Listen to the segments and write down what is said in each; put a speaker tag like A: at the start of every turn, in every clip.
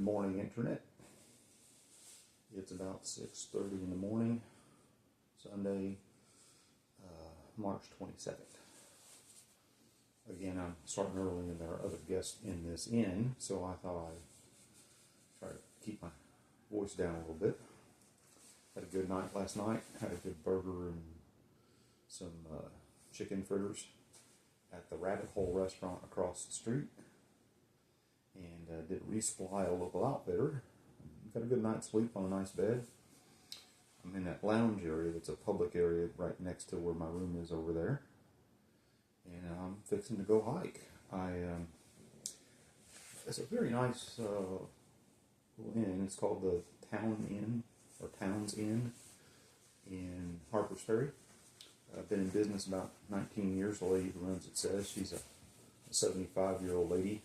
A: morning, Internet. It's about 6:30 in the morning, Sunday, March 22nd. Again, I'm starting early and there are other guests in this inn, so I thought I'd try to keep my voice down a little bit. Had a good night last night, had a good burger and some chicken fritters at the Rabbit Hole restaurant across the street, and did resupply a local outfitter. Got a good night's sleep on a nice bed. I'm in that lounge area that's a public area right next to where my room is over there, and I'm fixing to go hike. It's a very nice little inn. It's called the Towns Inn in Harper's Ferry. I've been in business about 19 years. The lady who runs it says she's a 75-year-old lady.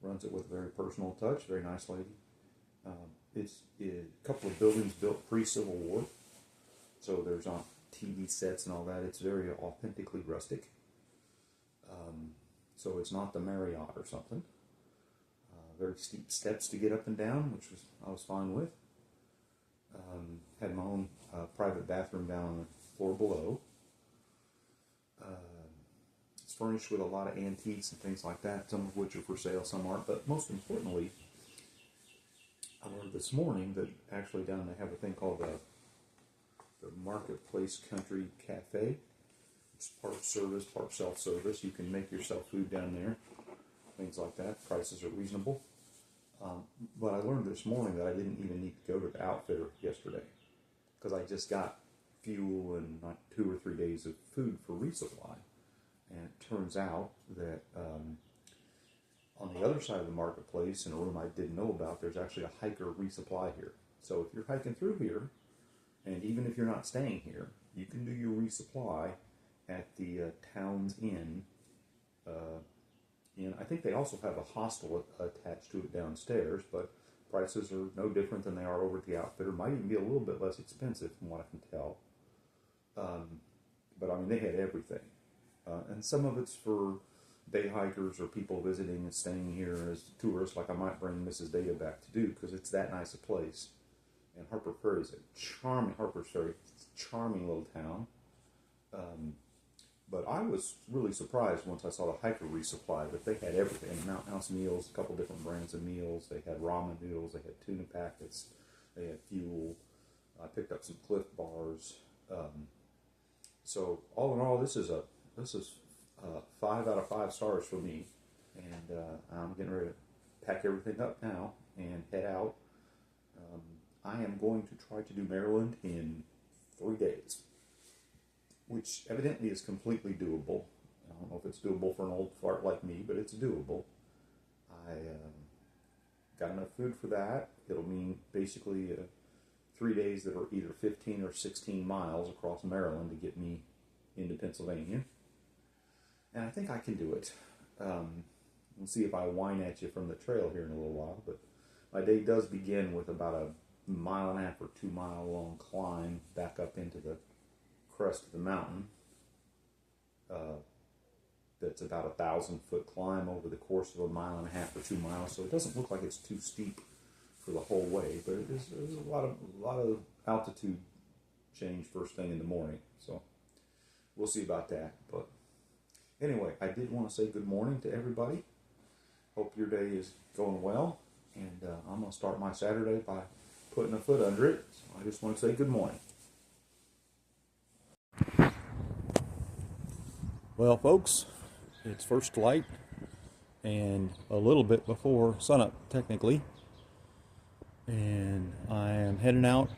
A: Runs it with a very personal touch. Very nice lady. It's a couple of buildings built pre-Civil War, so there's not TV sets and all that. It's very authentically rustic. So it's not the Marriott or something. Very steep steps to get up and down, which I was fine with. Had my own private bathroom down on the floor below. It's furnished with a lot of antiques and things like that, some of which are for sale, some aren't. But most importantly, I learned this morning that actually down they have a thing called the Marketplace Country Cafe. It's part service, part self-service. You can make yourself food down there, things like that. Prices are reasonable. But I learned this morning that I didn't even need to go to the outfitter yesterday because I just got fuel and like 2 or 3 days of food for resupply. And it turns out that on the other side of the marketplace, in a room I didn't know about, there's actually a hiker resupply here. So if you're hiking through here, and even if you're not staying here, you can do your resupply at the Towns Inn. And I think they also have a hostel attached to it downstairs, but prices are no different than they are over at the outfitter. Might even be a little bit less expensive from what I can tell. But I mean, they had everything. And some of it's for day hikers or people visiting and staying here as tourists, like I might bring Mrs. Data back to do, because it's that nice a place. And Harper Ferry is Harper's Ferry, it's a charming little town. But I was really surprised once I saw the hiker resupply that they had everything. Mountain House meals, a couple different brands of meals. They had ramen noodles, they had tuna packets, they had fuel. I picked up some Cliff bars. So all in all, this is 5 out of 5 stars for me. And I'm getting ready to pack everything up now and head out. I am going to try to do Maryland in 3 days, which evidently is completely doable. I don't know if it's doable for an old fart like me, but it's doable. I got enough food for that. It'll mean basically 3 days that are either 15 or 16 miles across Maryland to get me into Pennsylvania. And I think I can do it. We'll see if I whine at you from the trail here in a little while, but my day does begin with about a 1.5 or 2 mile long climb back up into the crest of the mountain. That's about 1,000-foot climb over the course of 1.5 or 2 miles, so it doesn't look like it's too steep for the whole way, but there's a lot of altitude change first thing in the morning, so we'll see about that. But anyway, I did want to say good morning to everybody. Hope your day is going well, and I'm going to start my Saturday by putting a foot under it, so I just want to say good morning. Well, folks, it's first light and a little bit before sunup, technically, and I am heading out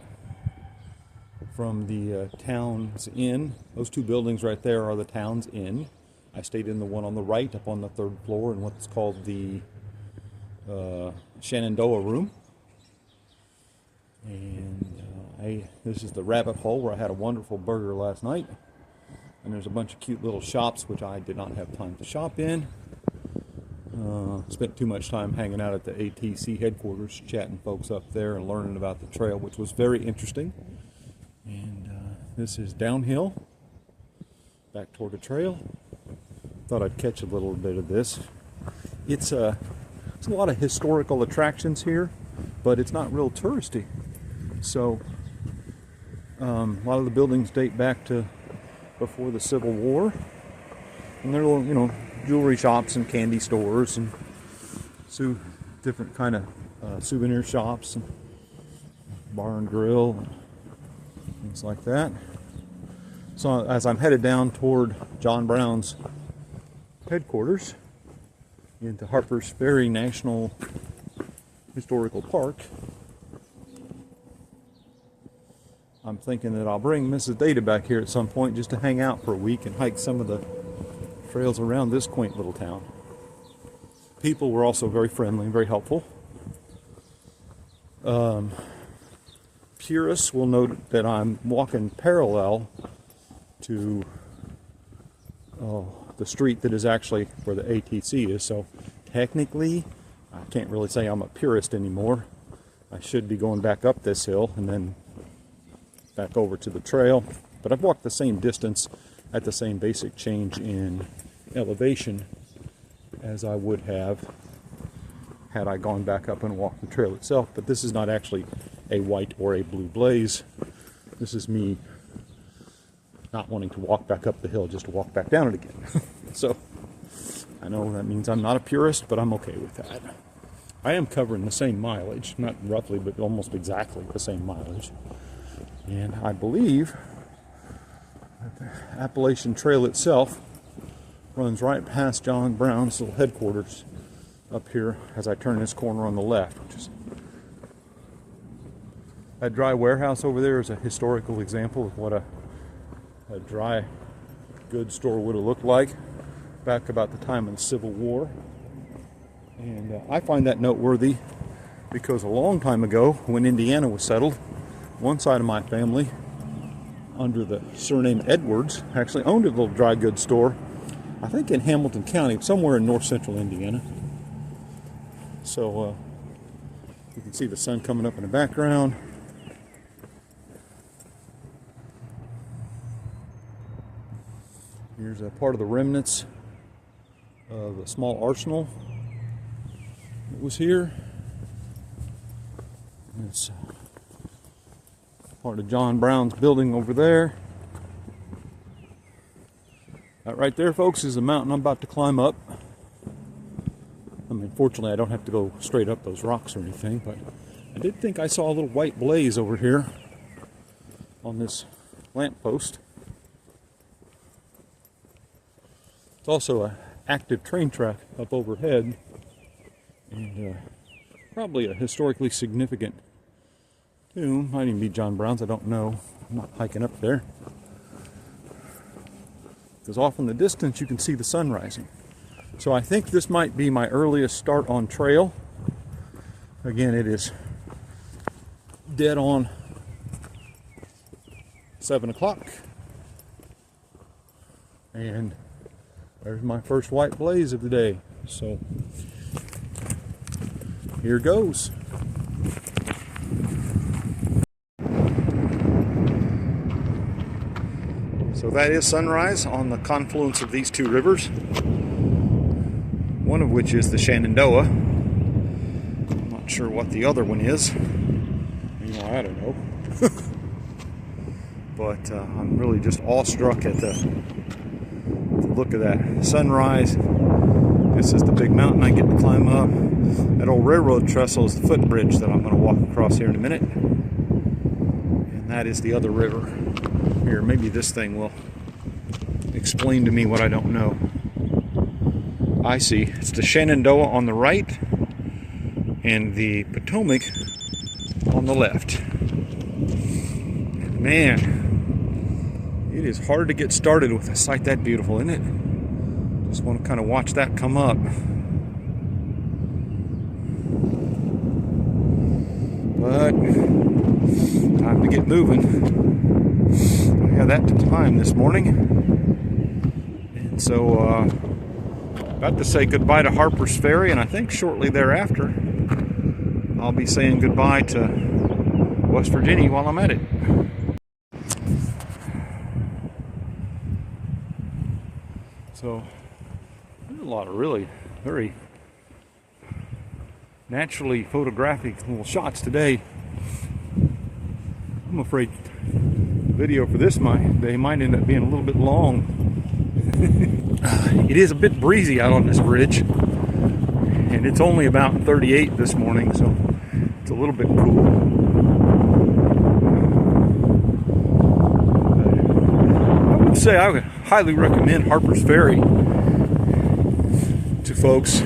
A: from the Towns Inn. Those 2 buildings right there are the Towns Inn. I stayed in the one on the right up on the 3rd floor in what's called the Shenandoah room. And this is the Rabbit Hole where I had a wonderful burger last night. And there's a bunch of cute little shops which I did not have time to shop in. Spent too much time hanging out at the ATC headquarters, chatting folks up there and learning about the trail, which was very interesting. And this is downhill, back toward the trail. Thought I'd catch a little bit of this. It's There's a lot of historical attractions here, but it's not real touristy. So a lot of the buildings date back to before the Civil War, and they're little, you know, jewelry shops and candy stores and different kind of souvenir shops and bar and grill and things like that. So as I'm headed down toward John Brown's headquarters into Harper's Ferry National Historical Park, I'm thinking that I'll bring Mrs. Data back here at some point just to hang out for a week and hike some of the trails around this quaint little town. People were also very friendly and very helpful. Purists will note that I'm walking parallel to the street that is actually where the ATC is. So technically, I can't really say I'm a purist anymore. I should be going back up this hill and then back over to the trail. But I've walked the same distance at the same basic change in elevation as I would have had I gone back up and walked the trail itself. But this is not actually a white or a blue blaze. This is me not wanting to walk back up the hill just to walk back down it again. So I know that means I'm not a purist, but I'm okay with that. I am covering the same mileage, not roughly, but almost exactly the same mileage. And I believe that the Appalachian Trail itself runs right past John Brown's little headquarters up here as I turn this corner on the left, which is that dry warehouse over there is a historical example of what a dry goods store would have looked like back about the time of the Civil War. And I find that noteworthy because a long time ago, when Indiana was settled, one side of my family, under the surname Edwards, actually owned a little dry goods store, I think in Hamilton County, somewhere in north central Indiana. So you can see the sun coming up in the background. Here's a part of the remnants of a small arsenal that was here. It's part of John Brown's building over there. That right there, folks, is the mountain I'm about to climb up. I mean, fortunately, I don't have to go straight up those rocks or anything, but I did think I saw a little white blaze over here on this lamppost. It's also an active train track up overhead, and probably a historically significant tomb. Might even be John Brown's, I don't know. I'm not hiking up there. Because off in the distance you can see the sun rising. So I think this might be my earliest start on trail. Again, it is dead on 7 o'clock. And there's my first white blaze of the day. So here goes. So that is sunrise on the confluence of these two rivers, one of which is the Shenandoah. I'm not sure what the other one is. You know, I don't know. But I'm really just awestruck at the look of that sunrise. This is the big mountain I get to climb up. That old railroad trestle is the footbridge that I'm going to walk across here in a minute. And that is the other river. Here, maybe this thing will explain to me what I don't know. I see. It's the Shenandoah on the right and the Potomac on the left. Man, it is hard to get started with a sight that beautiful, isn't it? Just want to kind of watch that come up. But time to get moving. I had that time this morning, and so about to say goodbye to Harper's Ferry, and I think shortly thereafter I'll be saying goodbye to West Virginia while I'm at it. So there's a lot of really very naturally photographic little shots today. I'm afraid the video for this might end up being a little bit long. It is a bit breezy out on this bridge, and it's only about 38 this morning, so it's a little bit cool. I would say I would highly recommend Harper's Ferry to folks,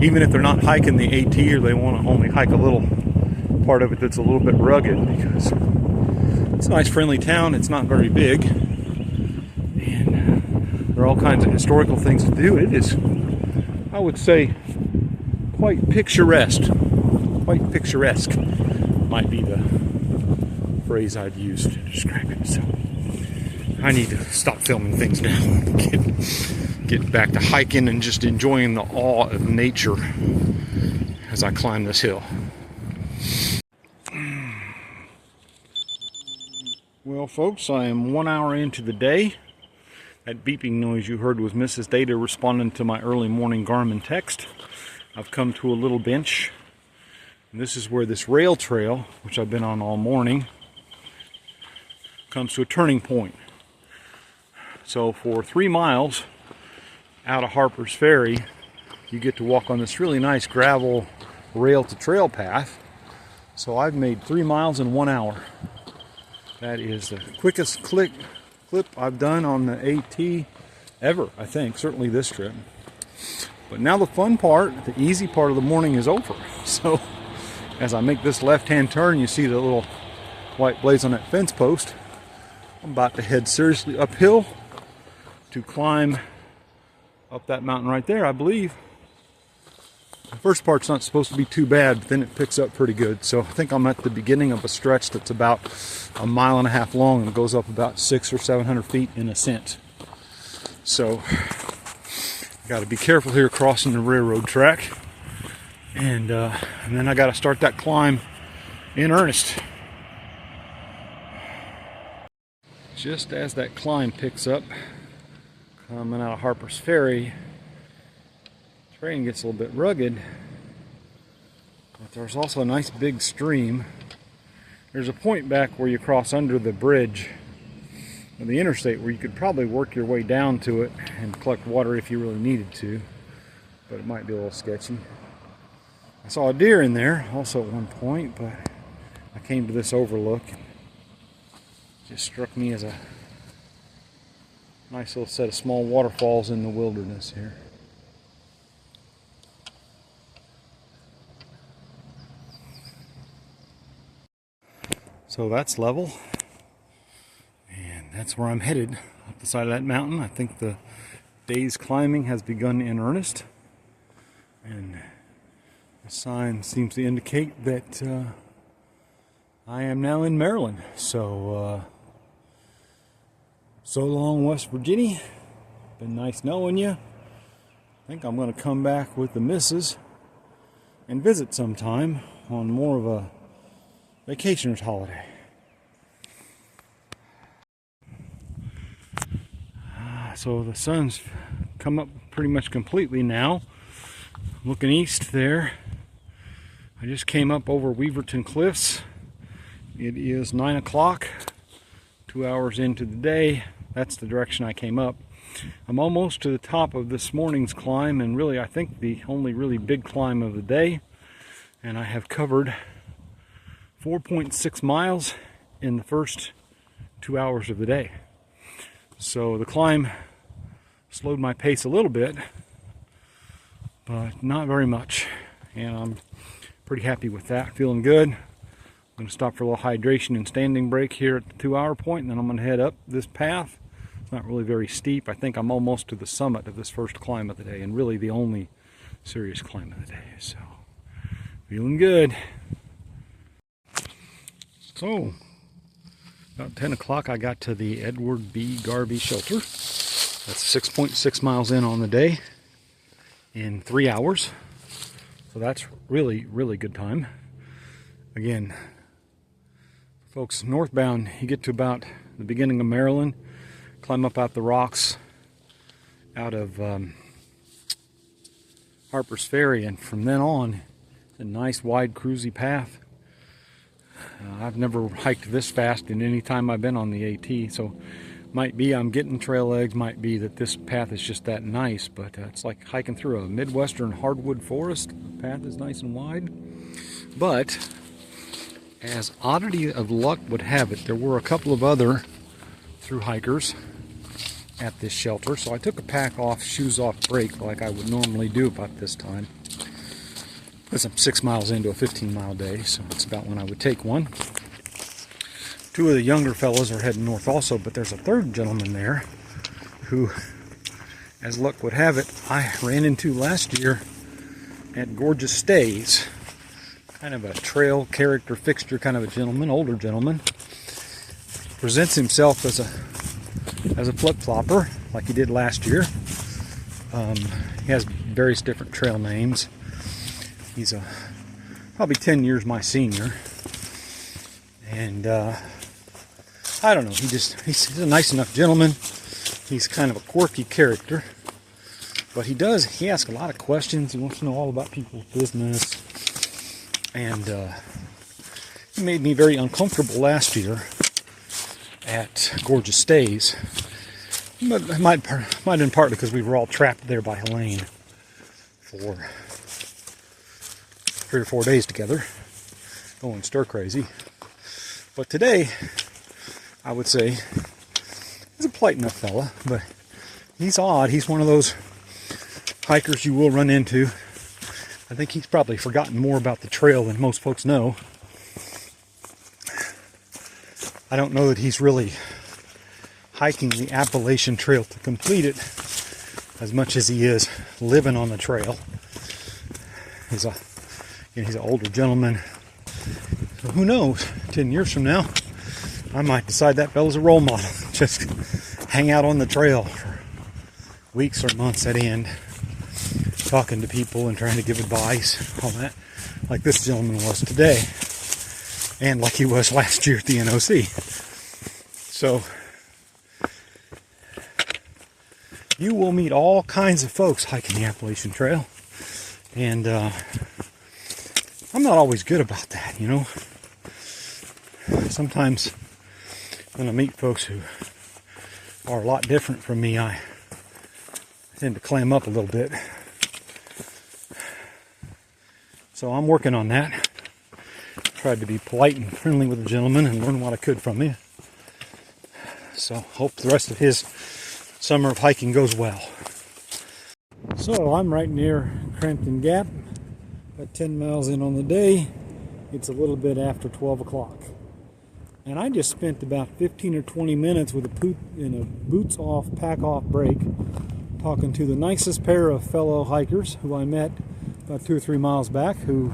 A: even if they're not hiking the AT or they want to only hike a little part of it that's a little bit rugged, because it's a nice friendly town. It's not very big, and there are all kinds of historical things to do. It is, I would say, quite picturesque. Quite picturesque might be the phrase I'd use to describe it. So I need to stop filming things now. Get back to hiking and just enjoying the awe of nature as I climb this hill. Well, folks, I am 1 hour into the day. That beeping noise you heard was Mrs. Data responding to my early morning Garmin text. I've come to a little bench, and this is where this rail trail, which I've been on all morning, comes to a turning point. So for 3 miles out of Harper's Ferry, you get to walk on this really nice gravel rail to trail path. So I've made 3 miles in 1 hour. That is the quickest clip I've done on the AT ever, I think, certainly this trip. But now the fun part, the easy part of the morning is over. So as I make this left-hand turn, you see the little white blaze on that fence post. I'm about to head seriously uphill to climb up that mountain right there, I believe. The first part's not supposed to be too bad, but then it picks up pretty good. So I think I'm at the beginning of a stretch that's about 1.5 miles long and goes up about 600 or 700 feet in ascent. So got to be careful here crossing the railroad track, and then I got to start that climb in earnest. Just as that climb picks up, coming out of Harper's Ferry, terrain gets a little bit rugged, but there's also a nice big stream. There's a point back where you cross under the bridge of the interstate where you could probably work your way down to it and collect water if you really needed to, but it might be a little sketchy. I saw a deer in there also at one point, but I came to this overlook and it just struck me as a nice little set of small waterfalls in the wilderness here. So that's level, and that's where I'm headed, up the side of that mountain. I think the day's climbing has begun in earnest, and the sign seems to indicate that I am now in Maryland. So so long, West Virginia. Been nice knowing you. I think I'm going to come back with the missus and visit sometime on more of a vacationer's holiday. So the sun's come up pretty much completely now. Looking east there, I just came up over Weaverton Cliffs. It is 9 o'clock, 2 hours into the day. That's the direction I came up. I'm almost to the top of this morning's climb, and really I think the only really big climb of the day, and I have covered 4.6 miles in the first 2 hours of the day. So the climb slowed my pace a little bit, but not very much, and I'm pretty happy with that. Feeling good. I'm going to stop for a little hydration and standing break here at the 2 hour point, and then I'm going to head up this path. It's not really very steep. I think I'm almost to the summit of this first climb of the day, and really the only serious climb of the day. So feeling good. So about 10 o'clock I got to the Edward B. Garvey shelter. That's 6.6 miles in on the day in 3 hours. So that's really, really good time. Again, folks, northbound, you get to about the beginning of Maryland, climb up out the rocks out of Harper's Ferry, and from then on,
B: A nice wide cruisy path. I've never hiked this fast in any time I've been on the AT, so might be I'm getting trail legs, might be that this path is just that nice, but it's like hiking through a Midwestern hardwood forest. The path is nice and wide. But as oddity of luck would have it, there were a couple of other thru hikers at this shelter, so I took a pack off, shoes off break like I would normally do about this time. Because I'm 6 miles into a 15-mile day, so it's about when I would take one. Two of the younger fellows are heading north also, but there's a third gentleman there who, as luck would have it, I ran into last year at Gorgeous Stays. Kind of a trail character fixture kind of a gentleman, older gentleman. Presents himself as a flip-flopper like he did last year. He has various different trail names. He's probably 10 years my senior. And I don't know, he's a nice enough gentleman. He's kind of a quirky character. But he asks a lot of questions. He wants to know all about people's business. And he made me very uncomfortable last year at Gorgeous Stays. But it might have been partly because we were all trapped there by Helene for 3 or 4 days together, going stir crazy. But today, I would say, he's a polite enough fella, but he's odd. He's one of those hikers you will run into. I think he's probably forgotten more about the trail than most folks know. I don't know that he's really hiking the Appalachian Trail to complete it as much as he is living on the trail. He's an older gentleman. So who knows, 10 years from now, I might decide that fella's a role model. Just hang out on the trail for weeks or months at end, talking to people and trying to give advice, all that, like this gentleman was today, and like he was last year at the NOC. So, you will meet all kinds of folks hiking the Appalachian Trail, and I'm not always good about that, you know. Sometimes when I meet folks who are a lot different from me, I tend to clam up a little bit. So I'm working on that. Tried to be polite and friendly with the gentleman and learn what I could from him. So hope the rest of his summer of hiking goes well. So I'm right near Crampton Gap, about 10 miles in on the day. It's a little bit after 12 o'clock. And I just spent about 15 or 20 minutes with in a boots off, pack off break, talking to the nicest pair of fellow hikers who I met about 2 or 3 miles back, who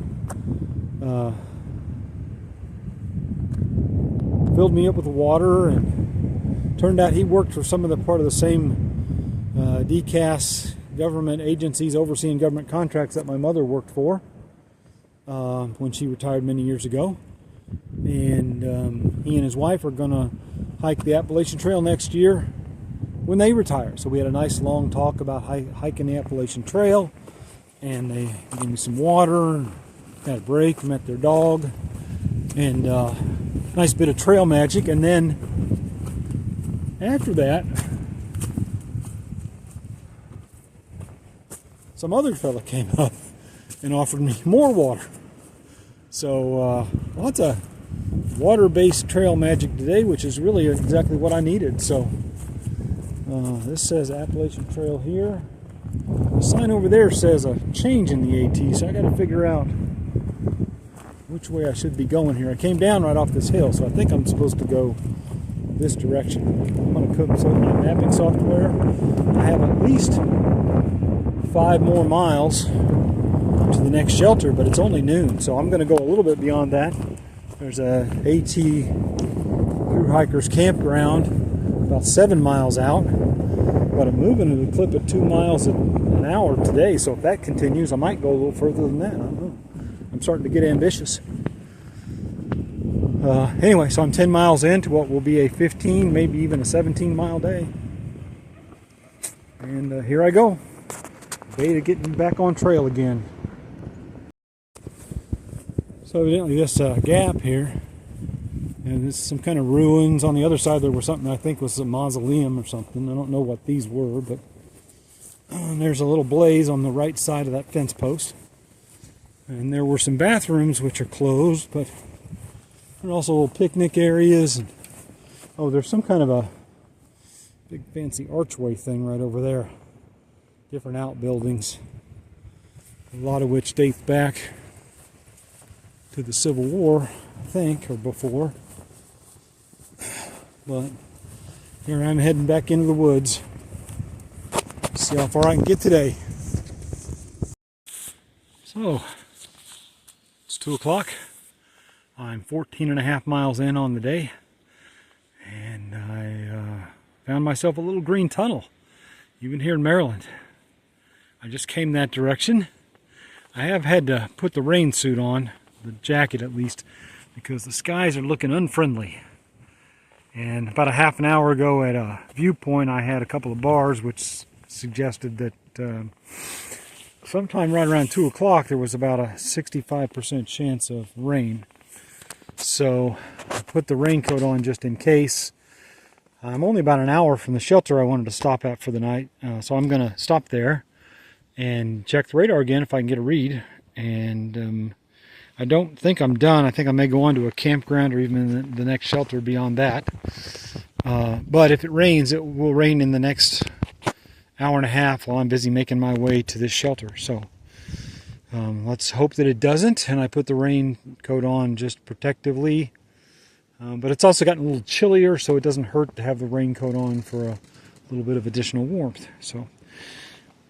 B: filled me up with water, and turned out he worked for some of the part of the same DCAS government agencies overseeing government contracts that my mother worked for when she retired many years ago. And he and his wife are going to hike the Appalachian Trail next year when they retire. So we had a nice long talk about hiking the Appalachian Trail, and they gave me some water, had a break, met their dog, and nice bit of trail magic. And then after that, some other fella came up and offered me more water. So lots of water-based trail magic today, which is really exactly what I needed. So this says Appalachian Trail here. The sign over there says a change in the AT, so I got to figure out which way I should be going here. I came down right off this hill, so I think I'm supposed to go this direction. I'm going to cook some of my mapping software. I have at least 5 more miles to the next shelter, but it's only noon, so I'm going to go a little bit beyond that. There's a AT thru-hikers campground about 7 miles out, but I'm moving at a clip of 2 miles an hour today, so if that continues, I might go a little further than that. I don't know. I'm starting to get ambitious. Anyway, so I'm 10 miles into what will be a 15, maybe even a 17-mile day. And here I go. Day to getting back on trail again. So evidently this gap here, and there's some kind of ruins. On the other side there was something I think was a mausoleum or something. I don't know what these were, but there's a little blaze on the right side of that fence post. And there were some bathrooms which are closed, but there are also little picnic areas. And, oh, there's some kind of a big fancy archway thing right over there. Different outbuildings, a lot of which date back to the Civil War, I think, or before. But here I'm heading back into the woods. See how far I can get today. So, it's 2 o'clock. I'm 14.5 miles in on the day. And I found myself a little green tunnel, even here in Maryland. I just came that direction. I have had to put the rain suit on, the jacket at least, because the skies are looking unfriendly. And about a half an hour ago at a viewpoint, I had a couple of bars which suggested that sometime right around 2 o'clock there was about a 65% chance of rain. So I put the raincoat on just in case. I'm only about an hour from the shelter I wanted to stop at for the night, so I'm going to stop there and check the radar again if I can get a read. And I don't think I'm done. I think I may go on to a campground or even the next shelter beyond that. But if it rains, it will rain in the next hour and a half while I'm busy making my way to this shelter. So let's hope that it doesn't, and I put the raincoat on just protectively. But it's also gotten a little chillier, so it doesn't hurt to have the raincoat on for a little bit of additional warmth. So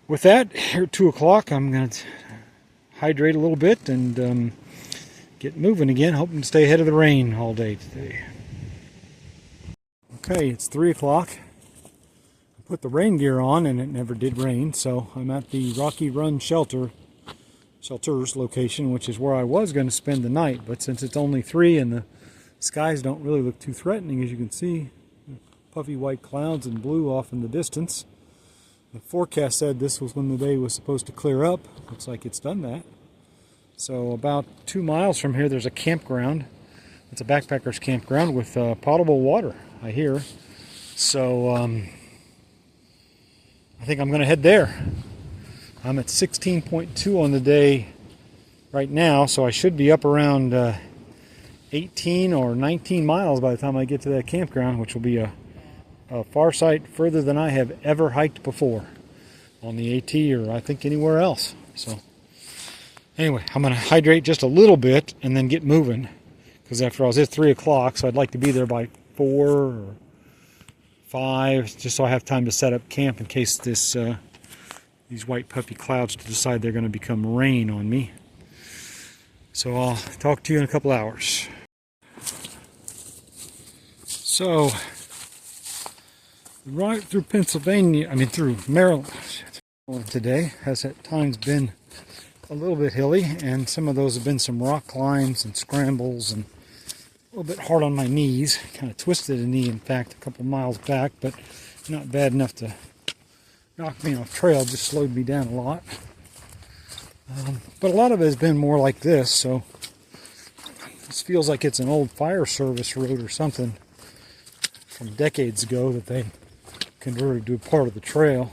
B: with that, here at 2 o'clock, I'm going to hydrate a little bit and get moving again, hoping to stay ahead of the rain all day today. Okay, it's 3 o'clock. I put the rain gear on and it never did rain, so I'm at the Rocky Run Shelters location, which is where I was going to spend the night. But since it's only 3 and the skies don't really look too threatening, as you can see, puffy white clouds and blue off in the distance. The forecast said this was when the day was supposed to clear up. Looks like it's done that. So about 2 miles from here there's a campground. It's a backpacker's campground with potable water, I hear. So I think I'm going to head there. I'm at 16.2 on the day right now, so I should be up around 18 or 19 miles by the time I get to that campground, which will be a far sight further than I have ever hiked before on the AT or I think anywhere else. So anyway, I'm going to hydrate just a little bit and then get moving, because after all, it's 3 o'clock, so I'd like to be there by 4 or 5, just so I have time to set up camp in case these white puffy clouds decide they're going to become rain on me. So I'll talk to you in a couple hours. So right through through Maryland today has at times been a little bit hilly, and some of those have been some rock climbs and scrambles and a little bit hard on my knees. Kind of twisted a knee, in fact, a couple miles back, but not bad enough to knock me off trail, just slowed me down a lot. But a lot of it has been more like this, so this feels like it's an old fire service road or something from decades ago that they converted to a part of the trail.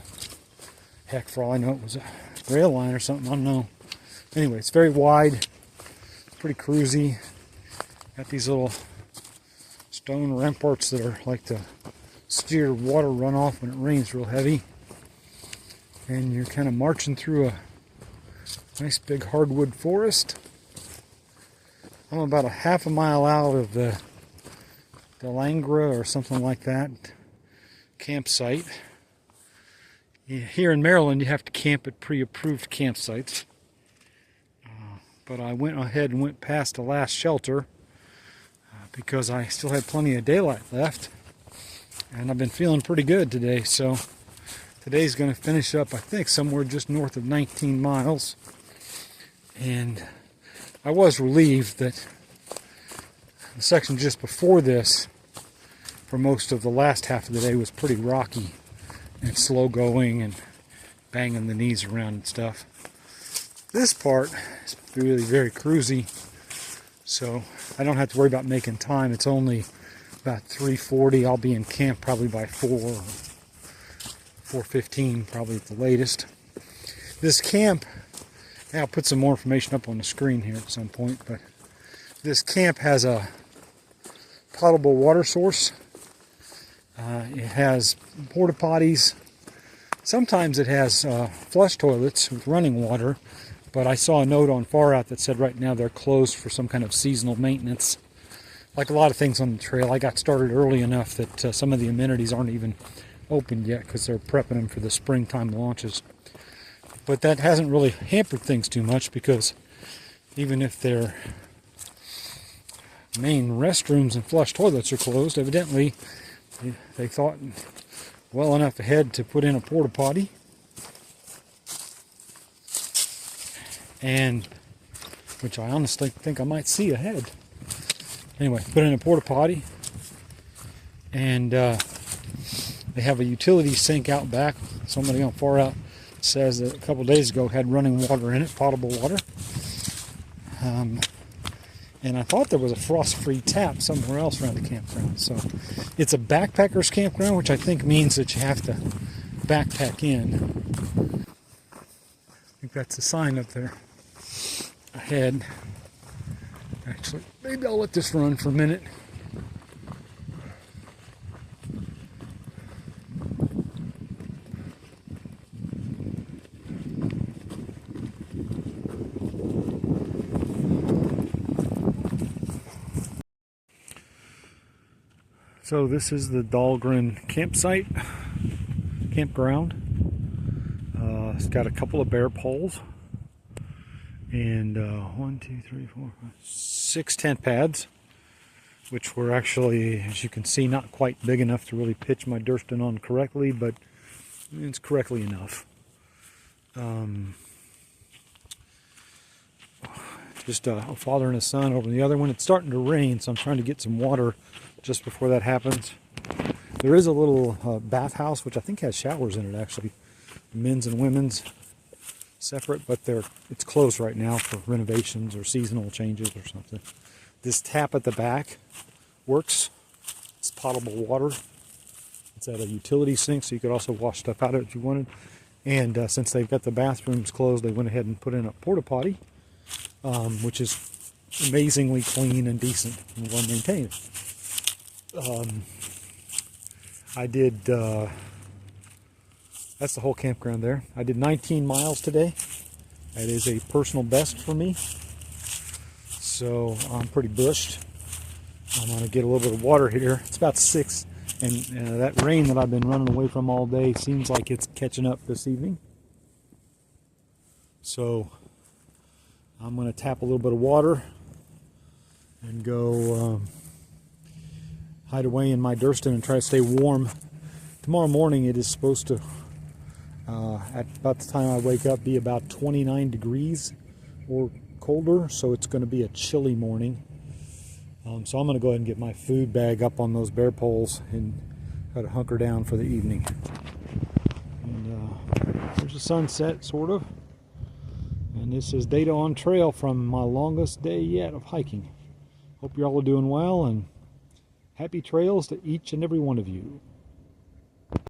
B: Heck, for all I know, it was a rail line or something, I don't know. Anyway, it's very wide, pretty cruisy. Got these little stone ramparts that are like to steer water runoff when it rains real heavy. And you're kind of marching through a nice big hardwood forest. I'm about a half a mile out of the Dahlgren or something like that campsite. Here in Maryland, you have to camp at pre-approved campsites. But I went ahead and went past the last shelter because I still had plenty of daylight left. And I've been feeling pretty good today, so today's going to finish up, I think, somewhere just north of 19 miles. And I was relieved that the section just before this, for most of the last half of the day, was pretty rocky and slow going and banging the knees around and stuff. This part is really very cruisy. So I don't have to worry about making time. It's only about 3:40. I'll be in camp probably by 4:15, probably at the latest. This camp, I'll put some more information up on the screen here at some point, but this camp has a potable water source. It has porta potties. Sometimes it has flush toilets with running water, but I saw a note on Far Out that said right now they're closed for some kind of seasonal maintenance. Like a lot of things on the trail, I got started early enough that some of the amenities aren't even opened yet because they're prepping them for the springtime launches. But that hasn't really hampered things too much, because even if their main restrooms and flush toilets are closed, evidently they thought well enough ahead to put in a porta potty, and which I honestly think I might see ahead. Anyway, put in a porta potty, and they have a utility sink out back. Somebody on Far Out says that a couple days ago had running water in it, potable water. And I thought there was a frost-free tap somewhere else around the campground. So it's a backpacker's campground, which I think means that you have to backpack in. I think that's a sign up there ahead. Actually, maybe I'll let this run for a minute. So this is the Dahlgren campground. It's got a couple of bare poles and 6 tent pads, which were actually, as you can see, not quite big enough to really pitch my Durston on correctly, but it's correctly enough. Just a father and a son over the other one. It's starting to rain, so I'm trying to get some water just before that happens. There is a little bathhouse, which I think has showers in it, actually, men's and women's separate, but it's closed right now for renovations or seasonal changes or something. This tap at the back works. It's potable water. It's at a utility sink, so you could also wash stuff out of it if you wanted. And since they've got the bathrooms closed, they went ahead and put in a porta potty, which is amazingly clean and decent and well maintained. I did, that's the whole campground there. I did 19 miles today. That is a personal best for me. So I'm pretty bushed. I'm going to get a little bit of water here. It's about 6, and that rain that I've been running away from all day seems like it's catching up this evening. So I'm going to tap a little bit of water and go hide away in my Durston and try to stay warm. Tomorrow morning it is supposed to, at about the time I wake up, be about 29 degrees or colder, so it's going to be a chilly morning. So I'm going to go ahead and get my food bag up on those bare poles and try to hunker down for the evening. And there's the sunset, sort of. And this is data on trail from my longest day yet of hiking. Hope you're all doing well, and happy trails to each and every one of you.